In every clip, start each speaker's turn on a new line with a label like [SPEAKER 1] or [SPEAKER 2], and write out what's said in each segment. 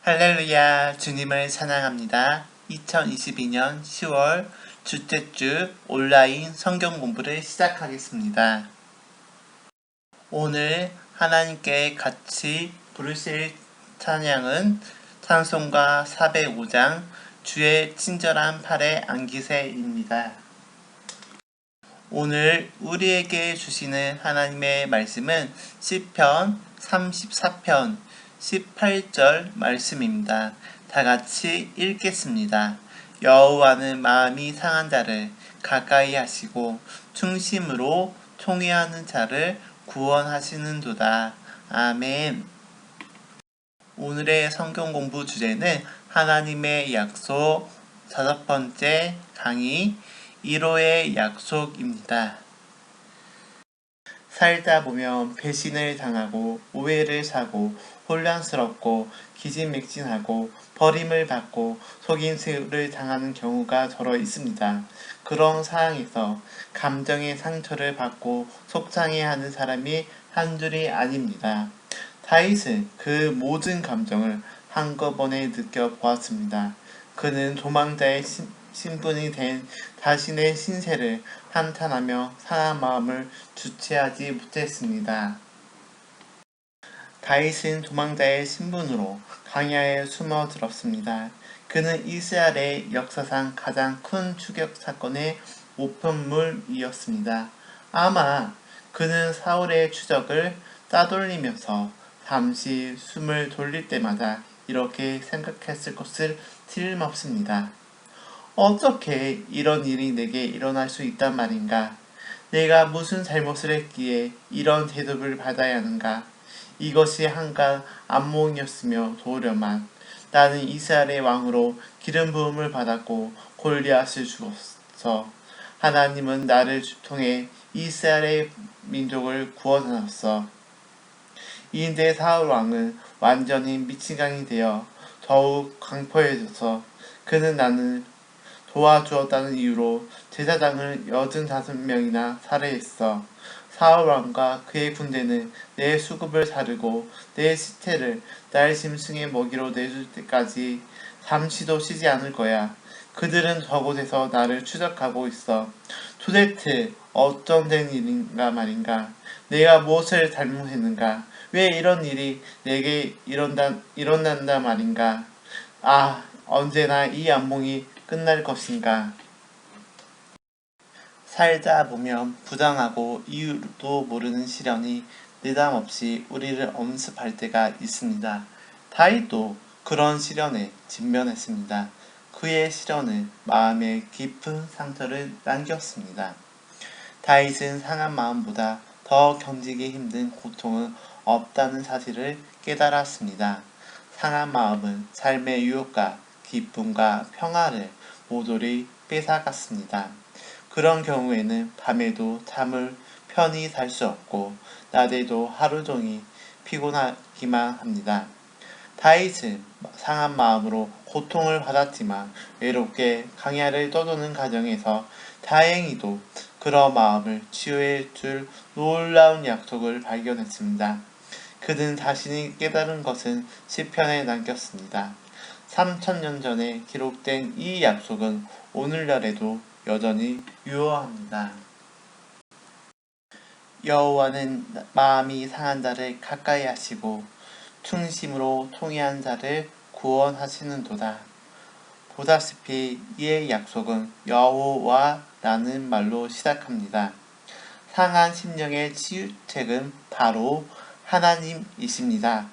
[SPEAKER 1] 할렐루야, 주님을 찬양합니다. 2022년 10월 둘째 주 온라인 성경 공부를 시작하겠습니다. 오늘 하나님께 같이 부르실 찬양은 찬송가 405장 주의 친절한 팔에 안기세입니다. 오늘 우리에게 주시는 하나님의 말씀은 시편 34편 18절 말씀입니다. 다 같이 읽겠습니다. 여호와는 마음이 상한 자를 가까이 하시고 충심으로 통회하는 자를 구원하시는도다. 아멘. 오늘의 성경 공부 주제는 하나님의 약속 5번째 강의 1호의 약속입니다. 살다 보면 배신을 당하고 오해를 사고 혼란스럽고 기진맥진하고 버림을 받고 속임수를 당하는 경우가 저러 있습니다. 그런 상황에서 감정의 상처를 받고 속상해하는 사람이 한둘이 아닙니다. 다윗은 그 모든 감정을 한꺼번에 느껴보았습니다. 그는 도망자의 신분이 된 자신의 신세를 한탄하며 상한 마음을 주체하지 못했습니다. 다윗은 도망자의 신분으로 광야에 숨어들었습니다. 그는 이스라엘의 역사상 가장 큰 추격 사건의 모편물이었습니다. 아마 그는 사울의 추적을 따돌리면서 잠시 숨을 돌릴 때마다 이렇게 생각했을 것을 틀림없습니다. 어떻게 이런 일이 내게 일어날 수 있단 말인가? 내가 무슨 잘못을 했기에 이런 대접을 받아야 하는가? 이것이 한갓 안목이었으며 도려만 나는 이스라엘의 왕으로 기름 부음을 받았고 골리앗을 죽었어. 하나님은 나를 통해 이스라엘의 민족을 구원하셨어. 이인데 사울 왕은 완전히 미친강이 되어 더욱 강포해져서 그는 나는 도와주었다는 이유로 제사장을 85명이나 살해했어. 사울 왕과 그의 군대는 내 수급을 사르고 내 시체를 날 짐승의 먹이로 내줄 때까지 잠시도 쉬지 않을 거야. 그들은 저곳에서 나를 추적하고 있어. 도대체 어떤 된 일인가 말인가? 내가 무엇을 잘못했는가? 왜 이런 일이 내게 일어난다 말인가? 아, 언제나 이 악몽이 끝날 것인가? 살다 보면 부당하고 이유도 모르는 시련이 느닷없이 우리를 엄습할 때가 있습니다. 다윗도 그런 시련에 직면했습니다. 그의 시련은 마음에 깊은 상처를 남겼습니다. 다윗은 상한 마음보다 더 견디기 힘든 고통은 없다는 사실을 깨달았습니다. 상한 마음은 삶의 유혹과 기쁨과 평화를 모조리 뺏어갔습니다. 그런 경우에는 밤에도 잠을 편히 잘 수 없고 낮에도 하루 종일 피곤하기만 합니다. 다윗은 상한 마음으로 고통을 받았지만 외롭게 광야를 떠도는 과정에서 다행히도 그런 마음을 치유해 줄 놀라운 약속을 발견했습니다. 그는 자신이 깨달은 것은 시편에 남겼습니다. 3000년 전에 기록된 이 약속은 오늘날에도 여전히 유효합니다. 여호와는 마음이 상한 자를 가까이 하시고 충심으로 통회한 자를 구원하시는도다. 보다시피 이의 약속은 여호와라는 말로 시작합니다. 상한 심령의 치유책은 바로 하나님이십니다.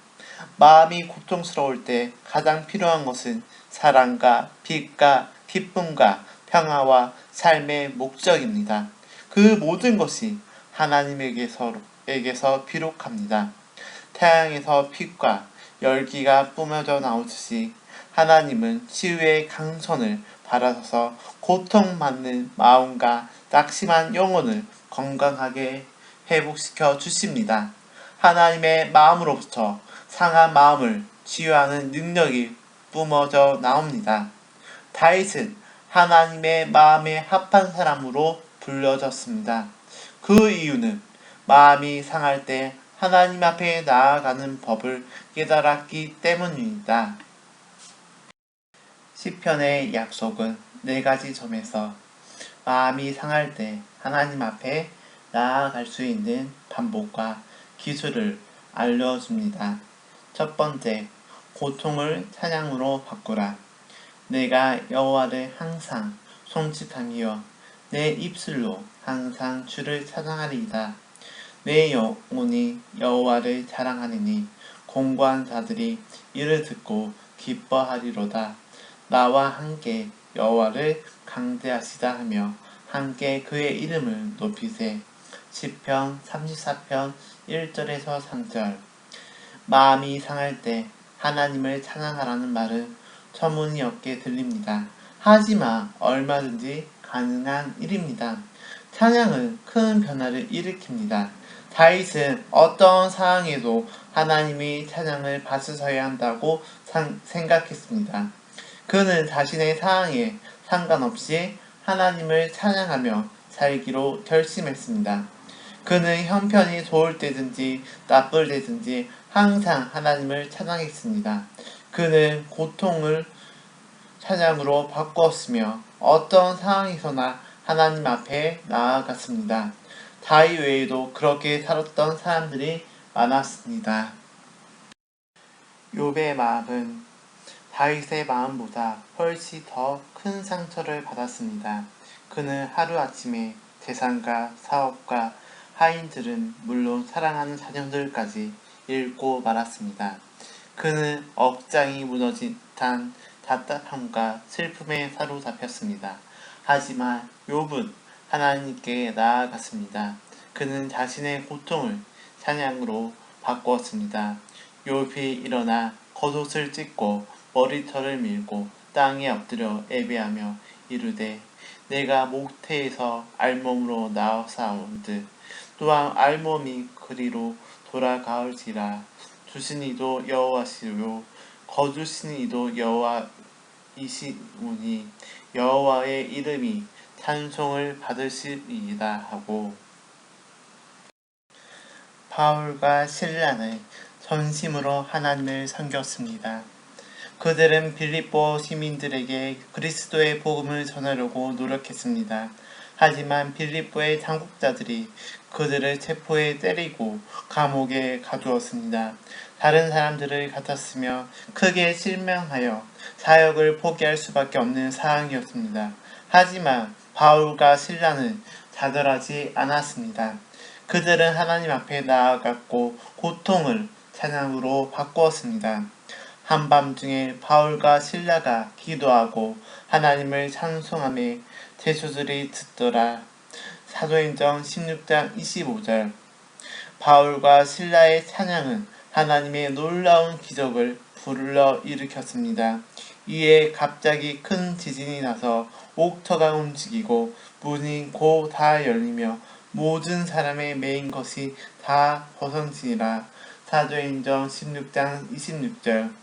[SPEAKER 1] 마음이 고통스러울 때 가장 필요한 것은 사랑과 빛과 기쁨과 평화와 삶의 목적입니다. 그 모든 것이 하나님에게서 비롯합니다. 태양에서 빛과 열기가 뿜어져 나오듯이 하나님은 치유의 강선을 바라셔서 고통받는 마음과 낙심한 영혼을 건강하게 회복시켜 주십니다. 하나님의 마음으로부터 상한 마음을 치유하는 능력이 뿜어져 나옵니다. 다윗은 하나님의 마음에 합한 사람으로 불려졌습니다. 그 이유는 마음이 상할 때 하나님 앞에 나아가는 법을 깨달았기 때문입니다. 시편의 약속은 네 가지 점에서 마음이 상할 때 하나님 앞에 나아갈 수 있는 방법과 기술을 알려줍니다. 첫 번째, 고통을 찬양으로 바꾸라. 내가 여호와를 항상 손짓하며 내 입술로 항상 주를 찬양하리이다. 내 영혼이 여호와를 자랑하리니 공고한 자들이 이를 듣고 기뻐하리로다. 나와 함께 여호와를 강대하시다 하며 함께 그의 이름을 높이세. 시편 34편 1절에서 3절. 마음이 상할 때 하나님을 찬양하라는 말은 터무니없게 들립니다. 하지만 얼마든지 가능한 일입니다. 찬양은 큰 변화를 일으킵니다. 다윗은 어떤 상황에도 하나님이 찬양을 받으셔야 한다고 생각했습니다. 그는 자신의 상황에 상관없이 하나님을 찬양하며 살기로 결심했습니다. 그는 형편이 좋을 때든지 나쁠 때든지 항상 하나님을 찬양했습니다. 그는 고통을 찬양으로 바꾸었으며 어떤 상황에서나 하나님 앞에 나아갔습니다. 다윗 외에도 그렇게 살았던 사람들이 많았습니다. 욥의 마음은 다윗의 마음보다 훨씬 더 큰 상처를 받았습니다. 그는 하루아침에 재산과 사업과 하인들은 물론 사랑하는 자녀들까지 잃고 말았습니다. 그는 억장이 무너진 듯한 답답함과 슬픔에 사로잡혔습니다. 하지만 욥은 하나님께 나아갔습니다. 그는 자신의 고통을 찬양으로 바꾸었습니다. 욥이 일어나 겉옷을 찢고 머리털을 밀고 땅에 엎드려 예배하며 이르되 내가 모태에서 알몸으로 나사온듯 또한 알몸이 그리로 돌아가을지라. 주신 이도 여호와시요 거두신 이도 여호와이시오니 여호와의 이름이 찬송을 받으시리이다 하고, 바울과 실라는 전심으로 하나님을 섬겼습니다. 그들은 빌립보 시민들에게 그리스도의 복음을 전하려고 노력했습니다. 하지만 빌립보의 당국자들이 그들을 체포해 때리고 감옥에 가두었습니다. 다른 사람들을 같았으며 크게 실망하여 사역을 포기할 수밖에 없는 상황이었습니다. 하지만 바울과 실라는 좌절하지 않았습니다. 그들은 하나님 앞에 나아갔고 고통을 찬양으로 바꾸었습니다. 한밤중에 바울과 실라가 기도하고 하나님을 찬송하며 제수들이 듣더라. 사도행전 16장 25절. 바울과 실라의 찬양은 하나님의 놀라운 기적을 불러일으켰습니다. 이에 갑자기 큰 지진이 나서 옥터가 움직이고 문이 곧 다 열리며 모든 사람의 매인 것이 다 벗어지니라. 사도행전 16장 26절.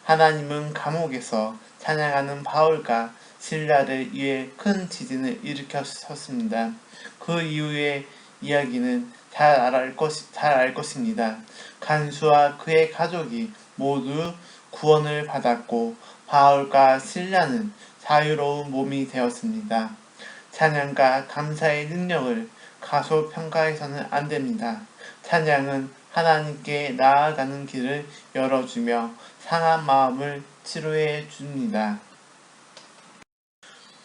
[SPEAKER 1] 하나님은 감옥에서 찬양하는 바울과 실라를 위해 큰 지진을 일으켰습니다. 그 이후의 이야기는 잘 알 것입니다. 간수와 그의 가족이 모두 구원을 받았고 바울과 실라는 자유로운 몸이 되었습니다. 찬양과 감사의 능력을 가소평가해서는 안 됩니다. 찬양은 하나님께 나아가는 길을 열어주며 상한 마음을 치료해 줍니다.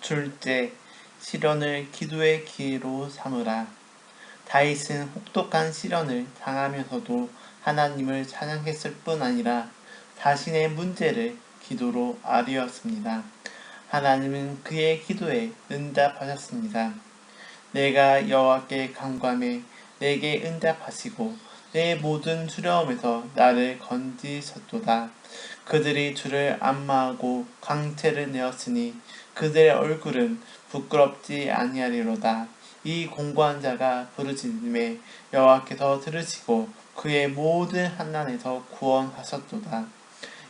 [SPEAKER 1] 둘째, 시련을 기도의 기회로 삼으라. 다윗은 혹독한 시련을 당하면서도 하나님을 찬양했을 뿐 아니라 자신의 문제를 기도로 아뢰었습니다. 하나님은 그의 기도에 응답하셨습니다. 내가 여호와께 간구하며 내게 응답하시고 내 모든 두려움에서 나를 건지셨도다. 그들이 주를 안마하고 강체를 내었으니 그들의 얼굴은 부끄럽지 아니하리로다. 이 공고한 자가 부르짖음에 여호와께서 들으시고 그의 모든 환난에서 구원하셨도다.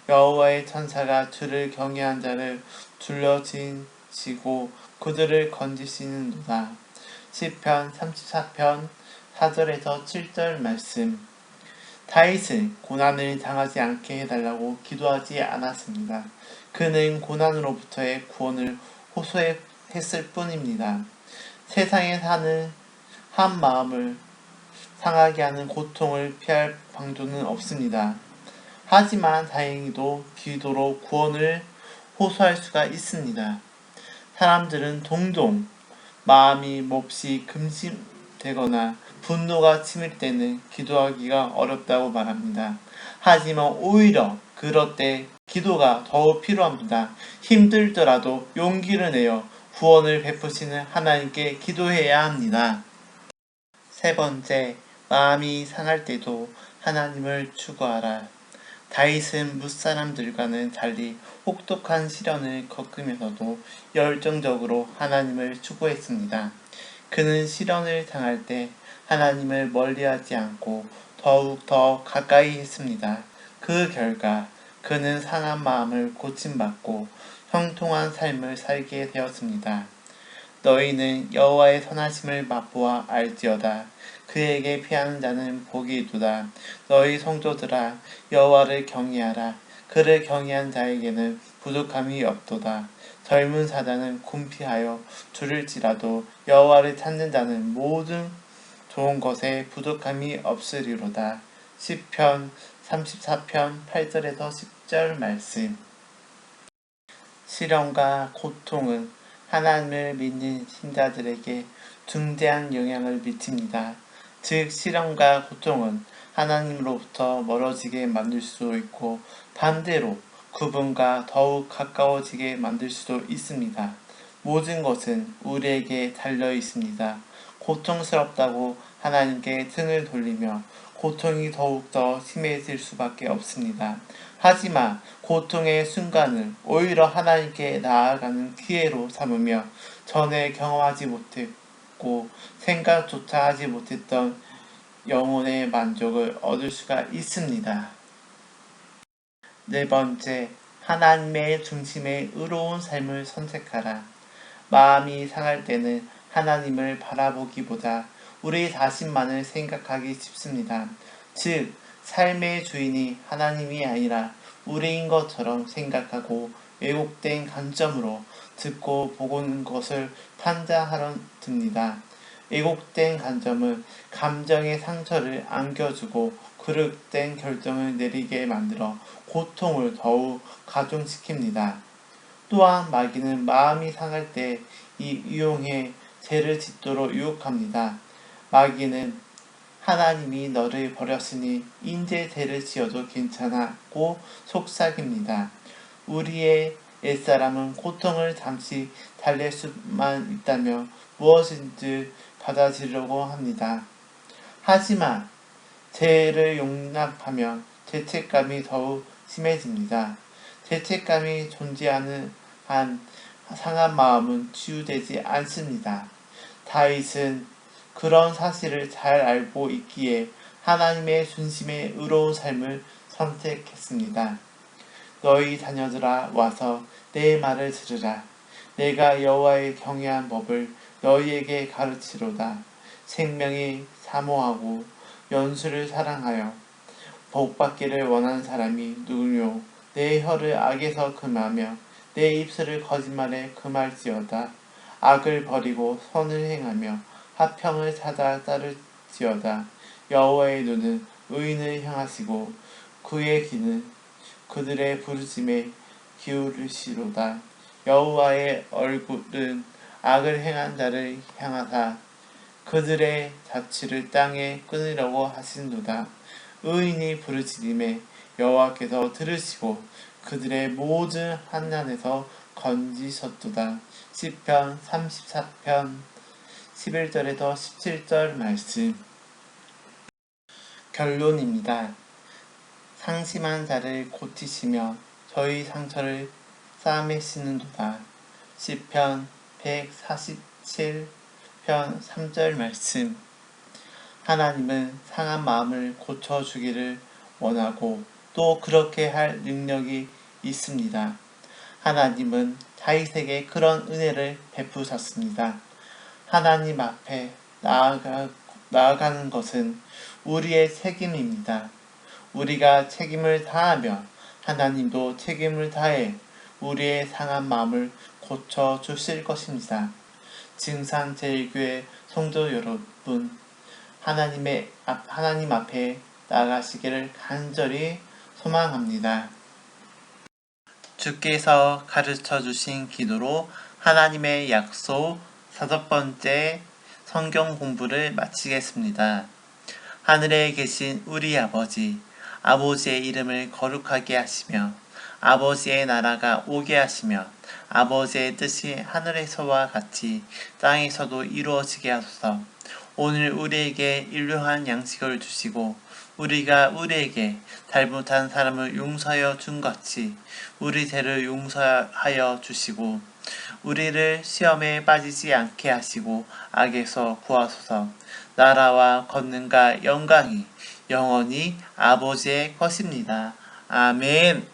[SPEAKER 1] 여호와의 천사가 주를 경외한 자를 둘러지시고 그들을 건지시는도다. 시편 34편 4절에서 7절 말씀. 다윗은 고난을 당하지 않게 해달라고 기도하지 않았습니다. 그는 고난으로부터의 구원을 호소했을 뿐입니다. 세상에 사는 한 마음을 상하게 하는 고통을 피할 방도는 없습니다. 하지만 다행히도 기도로 구원을 호소할 수가 있습니다. 사람들은 동종 마음이 몹시 금심되거나 분노가 치밀 때는 기도하기가 어렵다고 말합니다. 하지만 오히려 그럴 때 기도가 더욱 필요합니다. 힘들더라도 용기를 내어 구원을 베푸시는 하나님께 기도해야 합니다. 세 번째, 마음이 상할 때도 하나님을 추구하라. 다윗은 뭇사람들과는 달리 혹독한 시련을 겪으면서도 열정적으로 하나님을 추구했습니다. 그는 시련을 당할 때 하나님을 멀리하지 않고 더욱 더 가까이 했습니다. 그 결과 그는 상한 마음을 고침받고 형통한 삶을 살게 되었습니다. 너희는 여호와의 선하심을 맛보아 알지어다. 그에게 피하는 자는 복이 있도다. 너희 성도들아 여호와를 경외하라. 그를 경외한 자에게는 부족함이 없도다. 젊은 사자는 궁피하여 줄일지라도 여호와를 찾는 자는 모든 좋은 것에 부족함이 없으리로다. 시편 34편 8절에서 10절 말씀. 시련과 고통은 하나님을 믿는 신자들에게 중대한 영향을 미칩니다. 즉 시련과 고통은 하나님으로부터 멀어지게 만들 수도 있고 반대로 그분과 더욱 가까워지게 만들 수도 있습니다. 모든 것은 우리에게 달려 있습니다. 고통스럽다고 하나님께 등을 돌리며 고통이 더욱더 심해질 수밖에 없습니다. 하지만 고통의 순간을 오히려 하나님께 나아가는 기회로 삼으며 전에 경험하지 못했고 생각조차 하지 못했던 영혼의 만족을 얻을 수가 있습니다. 네 번째, 하나님의 중심에 의로운 삶을 선택하라. 마음이 상할 때는 하나님을 바라보기보다 우리 자신만을 생각하기 쉽습니다. 즉, 삶의 주인이 하나님이 아니라 우리인 것처럼 생각하고 왜곡된 관점으로 듣고 보는 것을 판단하려 듭니다. 왜곡된 관점은 감정의 상처를 안겨주고 그릇된 결정을 내리게 만들어 고통을 더욱 가중시킵니다. 또한 마귀는 마음이 상할 때 이용해 죄를 짓도록 유혹합니다. 마귀는 하나님이 너를 버렸으니 인제 죄를 지어도 괜찮아고 속삭입니다. 우리의 옛사람은 고통을 잠시 달랠 수만 있다며 무엇인지 받아들이려고 합니다. 하지만 죄를 용납하면 죄책감이 더욱 심해집니다. 죄책감이 존재하는 한 상한 마음은 치유되지 않습니다. 다윗은 그런 사실을 잘 알고 있기에 하나님의 중심에 의로운 삶을 선택했습니다. 너희 자녀들아 와서 내 말을 들으라. 내가 여호와의 경외한 법을 너희에게 가르치로다. 생명이 사모하고 연수를 사랑하여 복받기를 원하는 사람이 누구뇨? 내 혀를 악에서 금하며 내 입술을 거짓말에 금할지어다. 악을 버리고 선을 행하며 화평을 찾아 따를지어다. 여호와의 눈은 의인을 향하시고 그의 귀는 그들의 부르심에 기울이시로다. 여호와의 얼굴은 악을 행한 자를 향하사 그들의 자취를 땅에 끊으려고 하시는도다. 의인이 부르짖음에 여호와께서 들으시고 그들의 모든 환난에서 건지셨도다. 시편 34편 11절에서 17절 말씀. 결론입니다. 상심한 자를 고치시며 저희 상처를 싸매시는도다. 시편 147편 3절 말씀. 하나님은 상한 마음을 고쳐주기를 원하고 또 그렇게 할 능력이 있습니다. 하나님은 다윗에게 그런 은혜를 베푸셨습니다. 하나님 앞에 나아가는 것은 우리의 책임입니다. 우리가 책임을 다하며 하나님도 책임을 다해 우리의 상한 마음을 고쳐 주실 것입니다. 증산제일교회 성도 여러분, 하나님 앞에 나가시기를 간절히 소망합니다. 주께서 가르쳐 주신 기도로 하나님의 약속 5번째 성경 공부를 마치겠습니다. 하늘에 계신 우리 아버지, 아버지의 이름을 거룩하게 하시며 아버지의 나라가 오게 하시며 아버지의 뜻이 하늘에서와 같이 땅에서도 이루어지게 하소서. 오늘 우리에게 일용할 양식을 주시고 우리가 우리에게 잘못한 사람을 용서하여 준 같이 우리 죄를 용서하여 주시고 우리를 시험에 빠지지 않게 하시고 악에서 구하소서. 나라와 권능과 영광이 영원히 아버지의 것입니다. 아멘.